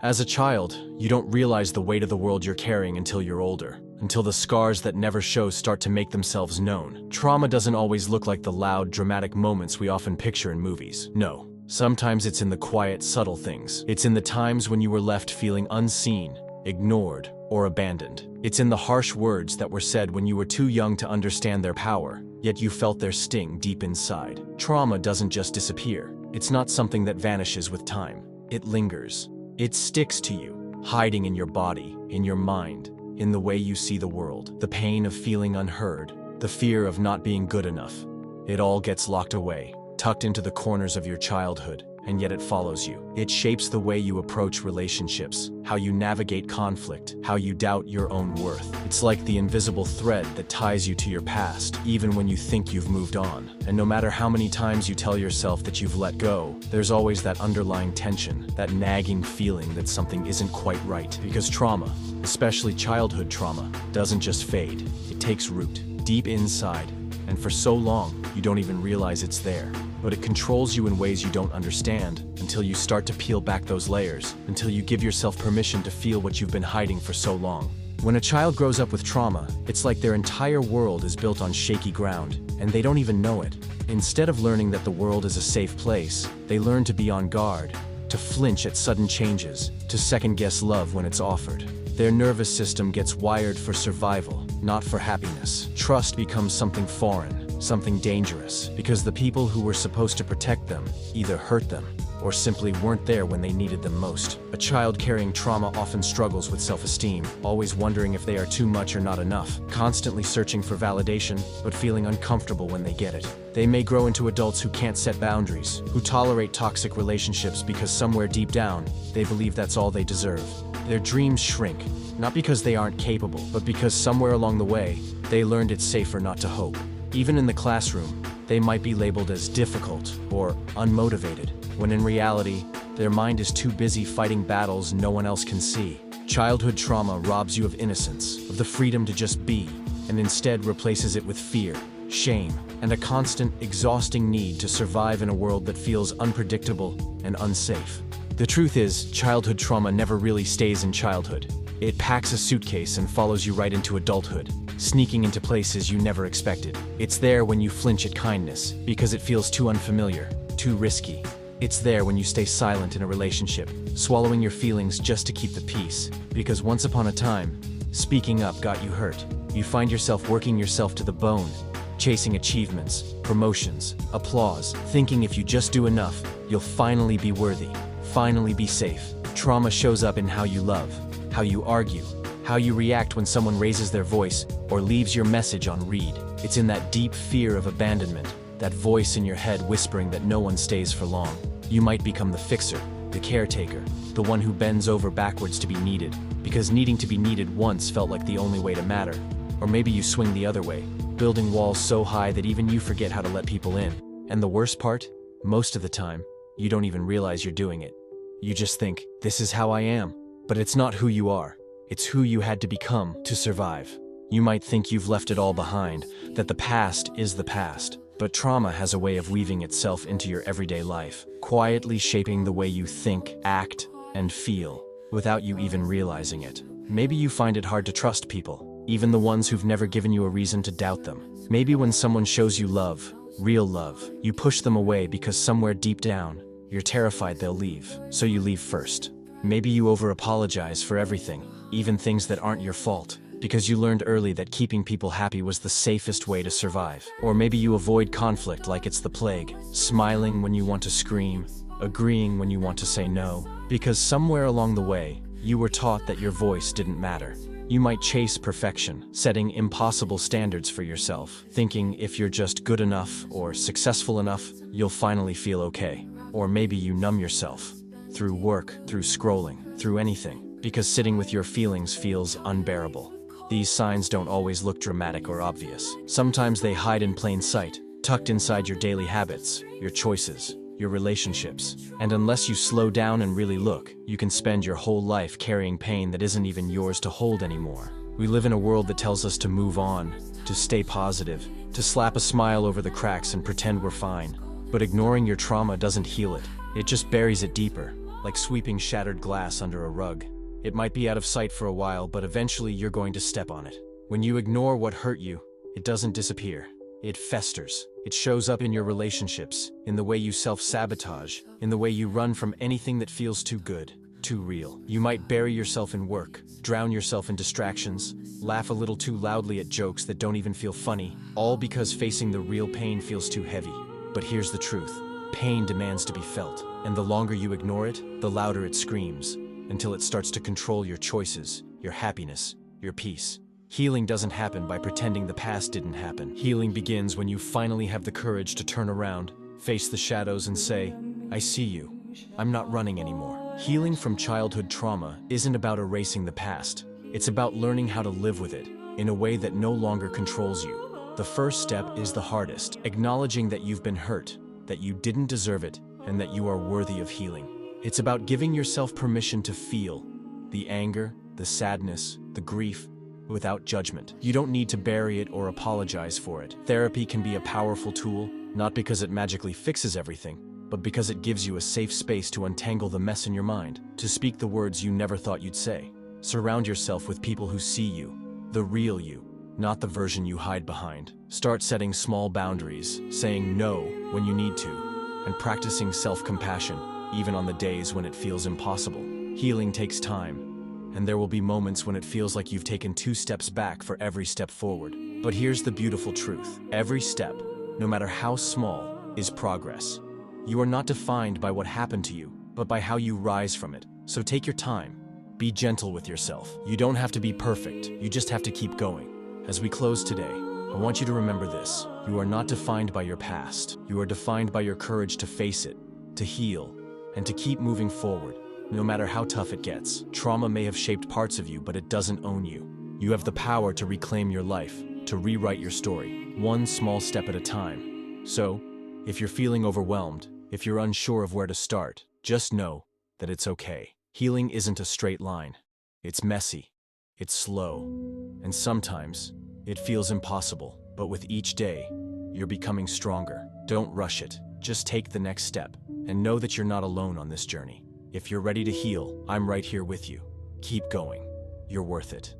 As a child, you don't realize the weight of the world you're carrying until you're older, until the scars that never show start to make themselves known. Trauma doesn't always look like the loud, dramatic moments we often picture in movies. No. Sometimes it's in the quiet, subtle things. It's in the times when you were left feeling unseen, ignored, or abandoned. It's in the harsh words that were said when you were too young to understand their power, yet you felt their sting deep inside. Trauma doesn't just disappear. It's not something that vanishes with time. It lingers. It sticks to you, hiding in your body, in your mind, in the way you see the world. The pain of feeling unheard, the fear of not being good enough. It all gets locked away, tucked into the corners of your childhood, and yet it follows you. It shapes the way you approach relationships, how you navigate conflict, how you doubt your own worth. It's like the invisible thread that ties you to your past, even when you think you've moved on. And no matter how many times you tell yourself that you've let go, there's always that underlying tension, that nagging feeling that something isn't quite right. Because trauma, especially childhood trauma, doesn't just fade. It takes root, deep inside, and for so long, you don't even realize it's there. But it controls you in ways you don't understand until you start to peel back those layers, until you give yourself permission to feel what you've been hiding for so long. When a child grows up with trauma, it's like their entire world is built on shaky ground, and they don't even know it. Instead of learning that the world is a safe place, they learn to be on guard, to flinch at sudden changes, to second-guess love when it's offered. Their nervous system gets wired for survival, not for happiness. Trust becomes something foreign, something dangerous, because the people who were supposed to protect them either hurt them or simply weren't there when they needed them most. A child carrying trauma often struggles with self-esteem, always wondering if they are too much or not enough, constantly searching for validation, but feeling uncomfortable when they get it. They may grow into adults who can't set boundaries, who tolerate toxic relationships because somewhere deep down, they believe that's all they deserve. Their dreams shrink, not because they aren't capable, but because somewhere along the way, they learned it's safer not to hope. Even in the classroom, they might be labeled as difficult or unmotivated, when in reality, their mind is too busy fighting battles no one else can see. Childhood trauma robs you of innocence, of the freedom to just be, and instead replaces it with fear, shame, and a constant, exhausting need to survive in a world that feels unpredictable and unsafe. The truth is, childhood trauma never really stays in childhood. It packs a suitcase and follows you right into adulthood, sneaking into places you never expected. It's there when you flinch at kindness, because it feels too unfamiliar, too risky. It's there when you stay silent in a relationship, swallowing your feelings just to keep the peace, because once upon a time, speaking up got you hurt. You find yourself working yourself to the bone, chasing achievements, promotions, applause, thinking if you just do enough, you'll finally be worthy, finally be safe. Trauma shows up in how you love, how you argue, how you react when someone raises their voice or leaves your message on read. It's in that deep fear of abandonment, that voice in your head whispering that no one stays for long. You might become the fixer, the caretaker, the one who bends over backwards to be needed, because needing to be needed once felt like the only way to matter. Or maybe you swing the other way, building walls so high that even you forget how to let people in. And the worst part? Most of the time, you don't even realize you're doing it. You just think, this is how I am. But it's not who you are. It's who you had to become to survive. You might think you've left it all behind, that the past is the past. But trauma has a way of weaving itself into your everyday life, quietly shaping the way you think, act, and feel, without you even realizing it. Maybe you find it hard to trust people, even the ones who've never given you a reason to doubt them. Maybe when someone shows you love, real love, you push them away because somewhere deep down, you're terrified they'll leave, so you leave first. Maybe you over-apologize for everything, even things that aren't your fault, because you learned early that keeping people happy was the safest way to survive. Or maybe you avoid conflict like it's the plague, smiling when you want to scream, agreeing when you want to say no, because somewhere along the way, you were taught that your voice didn't matter. You might chase perfection, setting impossible standards for yourself, thinking if you're just good enough or successful enough, you'll finally feel okay. Or maybe you numb yourself, through work, through scrolling, through anything, because sitting with your feelings feels unbearable. These signs don't always look dramatic or obvious. Sometimes they hide in plain sight, tucked inside your daily habits, your choices, your relationships. And unless you slow down and really look, you can spend your whole life carrying pain that isn't even yours to hold anymore. We live in a world that tells us to move on, to stay positive, to slap a smile over the cracks and pretend we're fine. But ignoring your trauma doesn't heal it. It just buries it deeper. like sweeping shattered glass under a rug. It might be out of sight for a while, but eventually you're going to step on it. When you ignore what hurt you, it doesn't disappear. It festers. It shows up in your relationships, in the way you self-sabotage, in the way you run from anything that feels too good, too real. You might bury yourself in work, drown yourself in distractions, laugh a little too loudly at jokes that don't even feel funny, all because facing the real pain feels too heavy. But here's the truth. Pain demands to be felt, and the longer you ignore it, the louder it screams, until it starts to control your choices, your happiness, your peace. Healing doesn't happen by pretending the past didn't happen. Healing begins when you finally have the courage to turn around, face the shadows and say, I see you. I'm not running anymore. Healing from childhood trauma isn't about erasing the past. It's about learning how to live with it in a way that no longer controls you. The first step is the hardest, acknowledging that you've been hurt, that you didn't deserve it, and that you are worthy of healing. It's about giving yourself permission to feel the anger, the sadness, the grief, without judgment. You don't need to bury it or apologize for it. Therapy can be a powerful tool, not because it magically fixes everything, but because it gives you a safe space to untangle the mess in your mind, to speak the words you never thought you'd say. Surround yourself with people who see you, the real you, not the version you hide behind. Start setting small boundaries, saying no when you need to, and practicing self-compassion, even on the days when it feels impossible. Healing takes time, and there will be moments when it feels like you've taken 2 steps back for every step forward. But here's the beautiful truth. Every step, no matter how small, is progress. You are not defined by what happened to you, but by how you rise from it. So take your time. Be gentle with yourself. You don't have to be perfect. You just have to keep going. As we close today, I want you to remember this. You are not defined by your past. You are defined by your courage to face it, to heal, and to keep moving forward, no matter how tough it gets. Trauma may have shaped parts of you, but it doesn't own you. You have the power to reclaim your life, to rewrite your story, one small step at a time. So, if you're feeling overwhelmed, if you're unsure of where to start, just know that it's okay. Healing isn't a straight line. It's messy, it's slow, and sometimes it feels impossible. But with each day, you're becoming stronger. Don't rush it. Just take the next step, and know that you're not alone on this journey. If you're ready to heal, I'm right here with you. Keep going. You're worth it.